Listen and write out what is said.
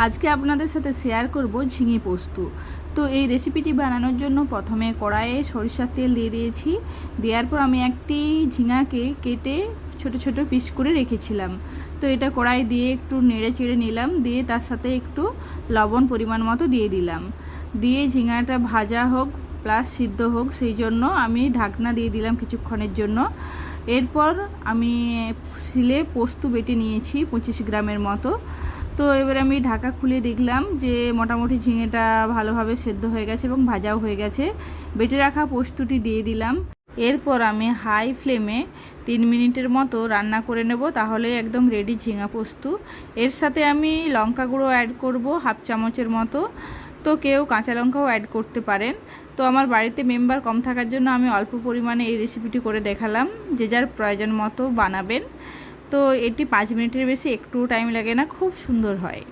আজকে আপনাদের সাথে শেয়ার করব ঝিঙে পোস্ত। তো এই রেসিপিটি বানানোর জন্য প্রথমে কড়াইয়ে সরিষার তেল দিয়ে দিয়েছি। দেওয়ার পর আমি একটি ঝিঙাকে কেটে ছোট ছোট পিস করে রেখেছিলাম। তো এটা কড়াই দিয়ে একটু নেড়ে চেড়ে নিলাম, দিয়ে তার সাথে একটু লবণ পরিমাণ মতো দিয়ে দিলাম। দিয়ে ঝিঙাটা ভাজা হোক প্লাস সিদ্ধ হোক সেই জন্য আমি ঢাকনা দিয়ে দিলাম কিছুক্ষণের জন্য। এরপর আমি শিলে পোস্ত বেটে নিয়েছি 25 গ্রামের মতো। তো এবার আমি ঢাকা খুলে দেখলাম যে মোটামুটি ঝিঙেটা ভালোভাবে সেদ্ধ হয়ে গেছে এবং ভাজাও হয়ে গেছে। বেটে রাখা পোস্তটি দিয়ে দিলাম। এরপর আমি হাই ফ্লেমে 3 মিনিটের মতো রান্না করে নেব, তাহলে একদম রেডি ঝিঙা পোস্ত। এর সাথে আমি লঙ্কা গুঁড়ো অ্যাড করব হাফ চামচের মতো। তো কেউ কাঁচা লঙ্কাও অ্যাড করতে পারেন। তো আমার বাড়িতে মেম্বার কম থাকার জন্য আমি অল্প পরিমাণে এই রেসিপিটি করে দেখালাম। যে যার প্রয়োজন মতো বানাবেন। তো এটি 5 মিনিটের বেশি একটু টাইম লাগে না, খুব সুন্দর হয়।